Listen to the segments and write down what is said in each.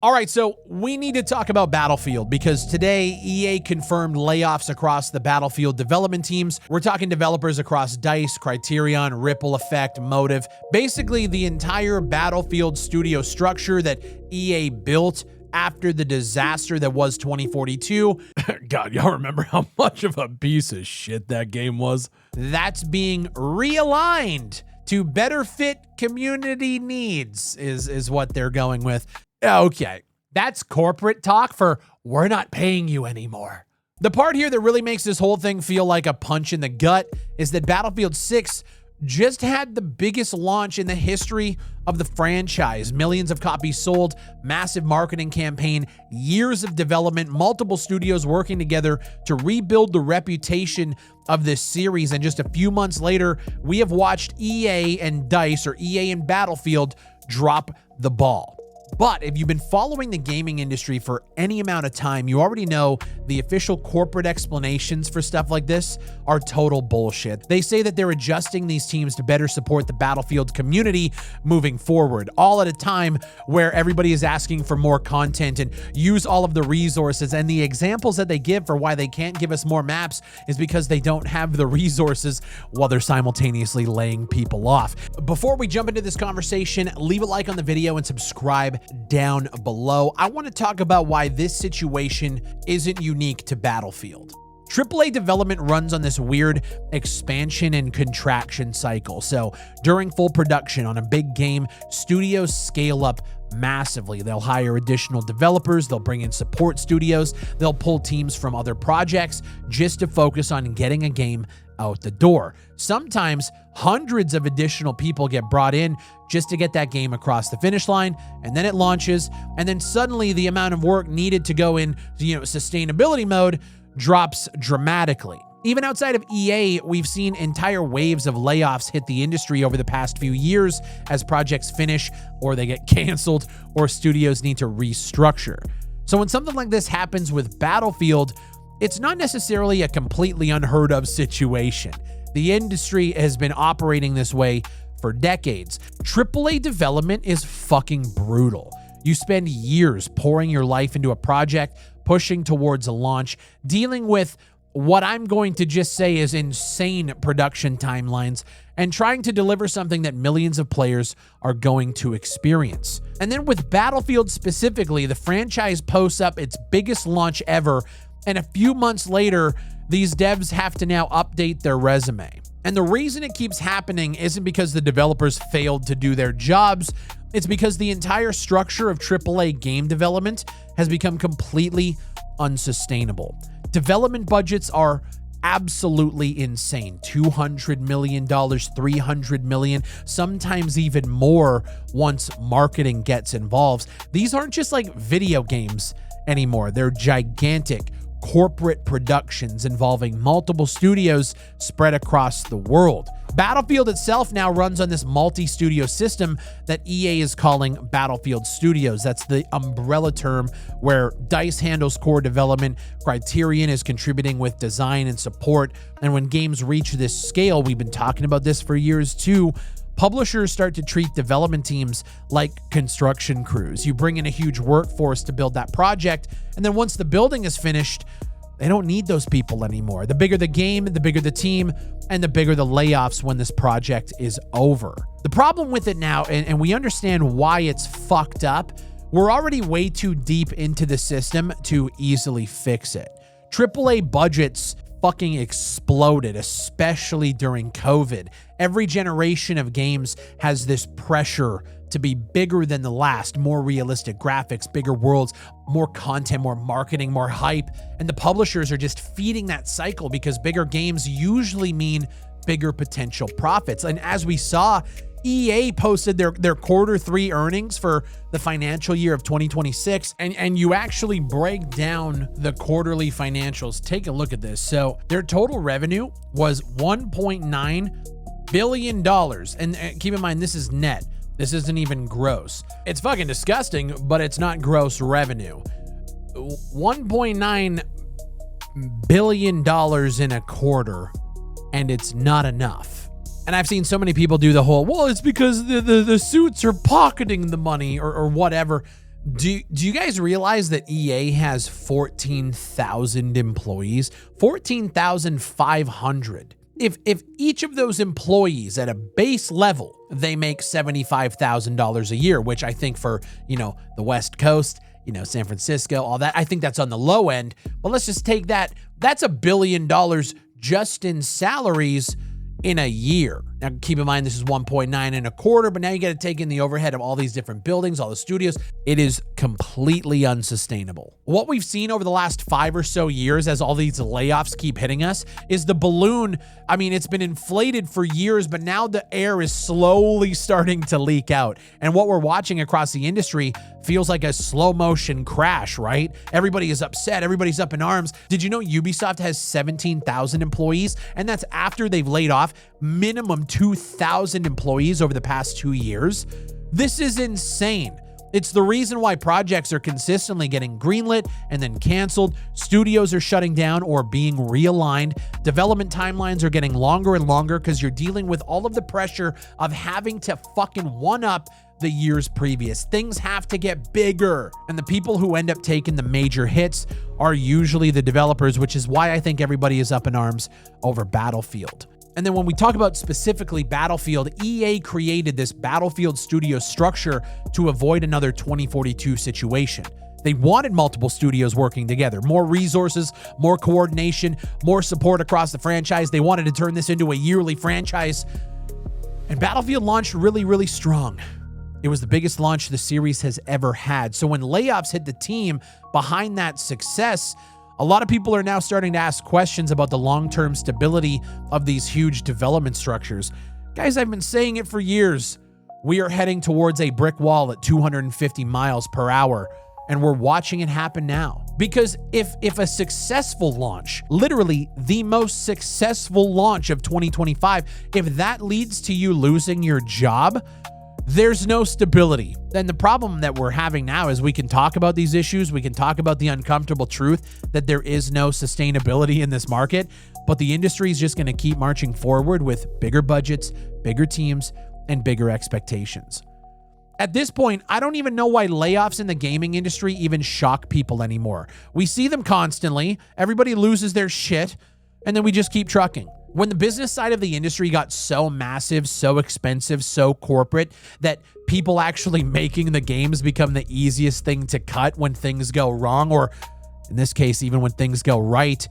All right, so we need to talk about Battlefield because today EA confirmed layoffs across the Battlefield development teams. We're talking developers across DICE, Criterion, Ripple Effect, Motive, basically the entire Battlefield studio structure that EA built after the disaster that was 2042. God, y'all remember how much of a piece of shit that game was? That's being realigned to better fit community needs is what they're going with. Okay, that's corporate talk for we're not paying you anymore. The part here that really makes this whole thing feel like a punch in the gut is that Battlefield 6 just had the biggest launch in the history of the franchise. Millions of copies sold, massive marketing campaign, years of development, multiple studios working together to rebuild the reputation of this series. And just a few months later, we have watched EA and DICE, or EA and Battlefield, drop the ball. But if you've been following the gaming industry for any amount of time, you already know the official corporate explanations for stuff like this are total bullshit. They say that they're adjusting these teams to better support the Battlefield community moving forward, all at a time where everybody is asking for more content and use all of the resources. And the examples that they give for why they can't give us more maps is because they don't have the resources while they're simultaneously laying people off. Before we jump into this conversation, leave a like on the video and subscribe down below. I want to talk about why this situation isn't unique to Battlefield. AAA development runs on this weird expansion and contraction cycle. So during full production on a big game, studios scale up massively. They'll hire additional developers, they'll bring in support studios, they'll pull teams from other projects just to focus on getting a game out the door. Sometimes hundreds of additional people get brought in just to get that game across the finish line, and then it launches, and then suddenly the amount of work needed to go in, sustainability mode drops dramatically. Even outside of EA, we've seen entire waves of layoffs hit the industry over the past few years as projects finish or they get canceled or studios need to restructure. So when something like this happens with Battlefield, it's not necessarily a completely unheard of situation. The industry has been operating this way for decades. AAA development is fucking brutal. You spend years pouring your life into a project, pushing towards a launch, dealing with what I'm going to just say is insane production timelines, and trying to deliver something that millions of players are going to experience. And then with Battlefield specifically, the franchise posts up its biggest launch ever, and a few months later, these devs have to now update their resume. And the reason it keeps happening isn't because the developers failed to do their jobs, it's because the entire structure of AAA game development has become completely unsustainable. Development budgets are absolutely insane. $200 million, $300 million, sometimes even more once marketing gets involved. These aren't just like video games anymore. They're gigantic corporate productions involving multiple studios spread across the world. Battlefield itself now runs on this multi-studio system that EA is calling Battlefield Studios. That's the umbrella term where DICE handles core development, Criterion is contributing with design and support, and when games reach this scale, we've been talking about this for years too, publishers start to treat development teams like construction crews. You bring in a huge workforce to build that project, and then once the building is finished, they don't need those people anymore. The bigger the game, the bigger the team, and the bigger the layoffs when this project is over. The problem with it now, and we understand why it's fucked up, we're already way too deep into the system to easily fix it. AAA budgets fucking exploded, especially during COVID. Every generation of games has this pressure to be bigger than the last, more realistic graphics, bigger worlds, more content, more marketing, more hype. And the publishers are just feeding that cycle because bigger games usually mean bigger potential profits. And as we saw, EA posted their Q3 earnings for the financial year of 2026, and you actually break down the quarterly financials. Take a look at this. So their total revenue was $1.9 billion. And keep in mind, this is net. This isn't even gross. It's fucking disgusting, but it's not gross revenue. $1.9 billion in a quarter, and it's not enough. And I've seen so many people do the whole, well, it's because the suits are pocketing the money or whatever. Do you guys realize that EA has 14,000 employees? 14,500. If each of those employees at a base level, they make $75,000 a year, which I think for, the West Coast, San Francisco, all that, I think that's on the low end. But let's just take that. That's $1 billion just in salaries in a year. Now, keep in mind, this is 1.9 and a quarter, but now you got to take in the overhead of all these different buildings, all the studios. It is completely unsustainable. What we've seen over the last 5 or so years as all these layoffs keep hitting us is the balloon. I mean, it's been inflated for years, but now the air is slowly starting to leak out. And what we're watching across the industry feels like a slow motion crash, right? Everybody is upset. Everybody's up in arms. Did you know Ubisoft has 17,000 employees? And that's after they've laid off minimum 2,000 employees over the past 2 years. This is insane. It's the reason why projects are consistently getting greenlit and then canceled. Studios are shutting down or being realigned. Development timelines are getting longer and longer because you're dealing with all of the pressure of having to fucking one-up the years previous. Things have to get bigger. And the people who end up taking the major hits are usually the developers, which is why I think everybody is up in arms over Battlefield. And then when we talk about specifically Battlefield, EA created this Battlefield studio structure to avoid another 2042 situation. They wanted multiple studios working together, more resources, more coordination, more support across the franchise. They wanted to turn this into a yearly franchise. And Battlefield launched really, really strong. It was the biggest launch the series has ever had. So when layoffs hit the team behind that success, a lot of people are now starting to ask questions about the long-term stability of these huge development structures. Guys, I've been saying it for years. We are heading towards a brick wall at 250 miles per hour, and we're watching it happen now. Because if a successful launch, literally the most successful launch of 2025, if that leads to you losing your job, there's no stability. Then the problem that we're having now is we can talk about these issues. We can talk about the uncomfortable truth that there is no sustainability in this market, but the industry is just going to keep marching forward with bigger budgets, bigger teams, and bigger expectations. At this point, I don't even know why layoffs in the gaming industry even shock people anymore. We see them constantly. Everybody loses their shit, and then we just keep trucking. When the business side of the industry got so massive, so expensive, so corporate that people actually making the games become the easiest thing to cut when things go wrong, or in this case, even when things go right,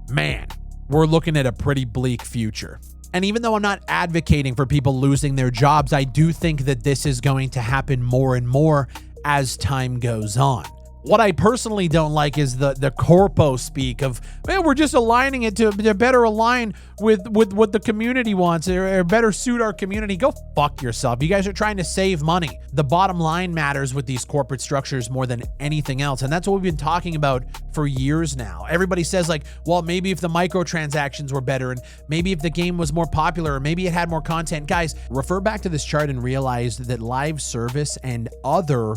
man, we're looking at a pretty bleak future. And even though I'm not advocating for people losing their jobs, I do think that this is going to happen more and more as time goes on. What I personally don't like is the corpo speak of, well, we're just aligning it to better align with what the community wants or better suit our community. Go fuck yourself. You guys are trying to save money. The bottom line matters with these corporate structures more than anything else. And that's what we've been talking about for years now. Everybody says like, well, maybe if the microtransactions were better and maybe if the game was more popular or maybe it had more content. Guys, refer back to this chart and realize that live service and other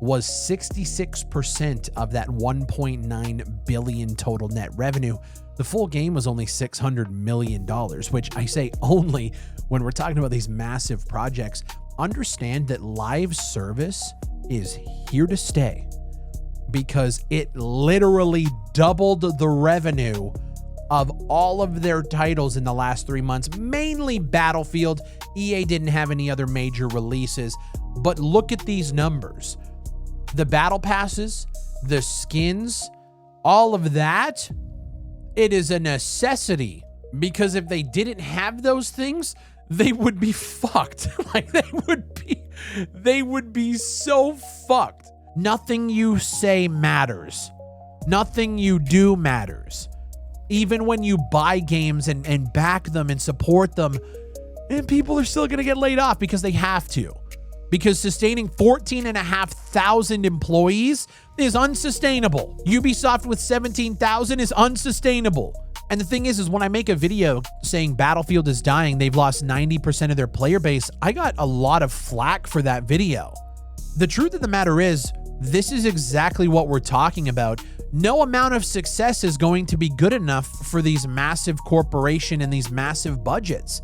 was 66% of that 1.9 billion total net revenue. The full game was only $600 million, which I say only when we're talking about these massive projects. Understand that live service is here to stay because it literally doubled the revenue of all of their titles in the last 3 months, mainly Battlefield. EA didn't have any other major releases, but look at these numbers. The battle passes, the skins, all of that, it is a necessity because if they didn't have those things, they would be fucked. Like they would be so fucked. Nothing you say matters. Nothing you do matters. Even when you buy games and back them and support them, and people are still going to get laid off because they have to. Because sustaining 14,500 employees is unsustainable. Ubisoft with 17,000 is unsustainable. And the thing is when I make a video saying Battlefield is dying, they've lost 90% of their player base, I got a lot of flack for that video. The truth of the matter is, this is exactly what we're talking about. No amount of success is going to be good enough for these massive corporations and these massive budgets.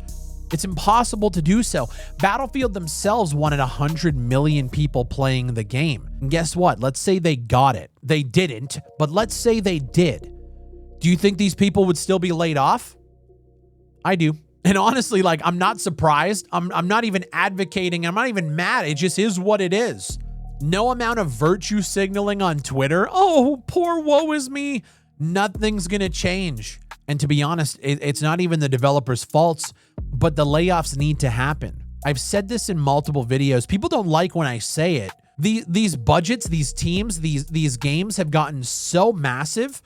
It's impossible to do so. Battlefield themselves wanted 100 million people playing the game. And guess what? Let's say they got it. They didn't, but let's say they did. Do you think these people would still be laid off? I do. And honestly, like, I'm not surprised. I'm not even advocating. I'm not even mad. It just is what it is. No amount of virtue signaling on Twitter. Oh, poor woe is me. Nothing's going to change. And to be honest, it's not even the developers' faults, but the layoffs need to happen. I've said this in multiple videos. People don't like when I say it. These budgets, these teams, these games have gotten so massive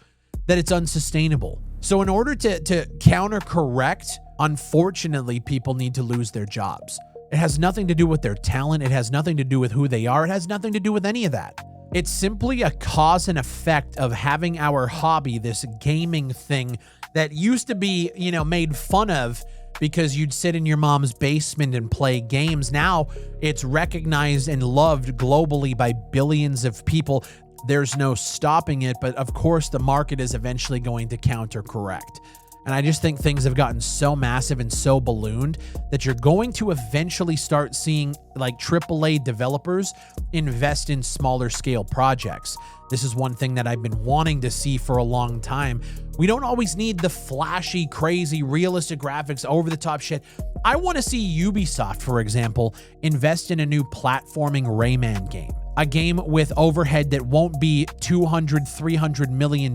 that it's unsustainable. So in order to counter correct, unfortunately, people need to lose their jobs. It has nothing to do with their talent. It has nothing to do with who they are. It has nothing to do with any of that. It's simply a cause and effect of having our hobby, this gaming thing that used to be, made fun of because you'd sit in your mom's basement and play games. Now it's recognized and loved globally by billions of people. There's no stopping it, but of course the market is eventually going to counter correct. And I just think things have gotten so massive and so ballooned that you're going to eventually start seeing like AAA developers invest in smaller scale projects. This is one thing that I've been wanting to see for a long time. We don't always need the flashy, crazy, realistic graphics, over the top shit. I want to see Ubisoft, for example, invest in a new platforming Rayman game. A game with overhead that won't be $200, $300 million,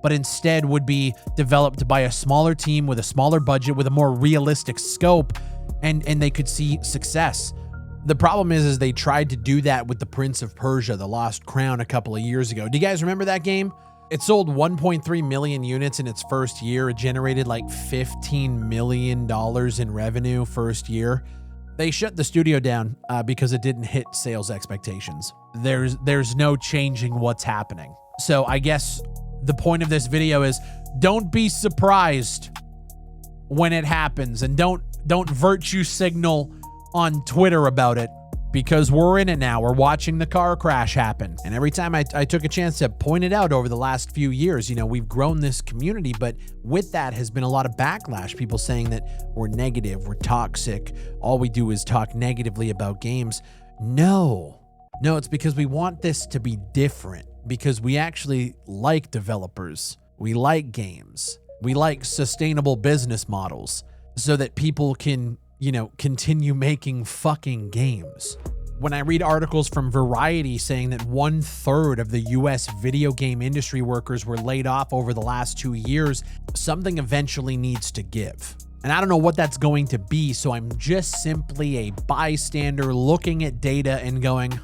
but instead would be developed by a smaller team with a smaller budget, with a more realistic scope, and they could see success. The problem is they tried to do that with the Prince of Persia, The Lost Crown, a couple of years ago. Do you guys remember that game? It sold 1.3 million units in its first year. It generated like $15 million in revenue first year. They shut the studio down because it didn't hit sales expectations. There's no changing what's happening. So I guess the point of this video is don't be surprised when it happens, and don't virtue signal on Twitter about it, because we're in it now. We're watching the car crash happen. And every time I took a chance to point it out over the last few years, we've grown this community, but with that has been a lot of backlash. People saying that we're negative, we're toxic, all we do is talk negatively about games. No, it's because we want this to be different, because we actually like developers. We like games. We like sustainable business models so that people can continue making fucking games. When I read articles from Variety saying that 1/3 of the US video game industry workers were laid off over the last 2 years, something eventually needs to give. And I don't know what that's going to be, so I'm just simply a bystander looking at data and going,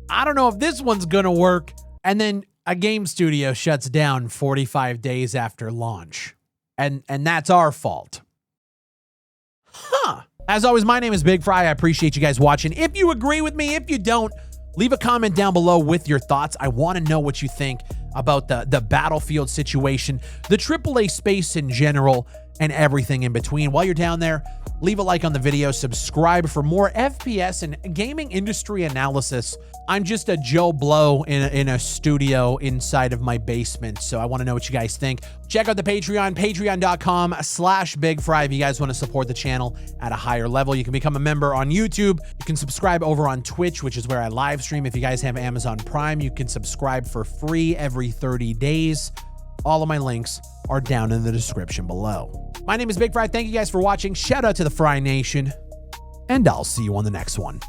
I don't know if this one's gonna work. And then a game studio shuts down 45 days after launch. And that's our fault. As always, my name is Big Fry. I appreciate you guys watching. If you agree with me, if you don't, leave a comment down below with your thoughts. I want to know what you think about the Battlefield situation, the AAA space in general, and everything in between. While you're down there, leave a like on the video, subscribe for more FPS and gaming industry analysis. I'm just a Joe Blow in a studio inside of my basement, so I want to know what you guys think. Check out the Patreon, patreon.com/BigFry if you guys want to support the channel at a higher level. You can become a member on YouTube. You can subscribe over on Twitch, which is where I live stream. If you guys have Amazon Prime, you can subscribe for free every 30 days. All of my links are down in the description below. My name is Big Fry. Thank you guys for watching. Shout out to the Fry Nation, and I'll see you on the next one.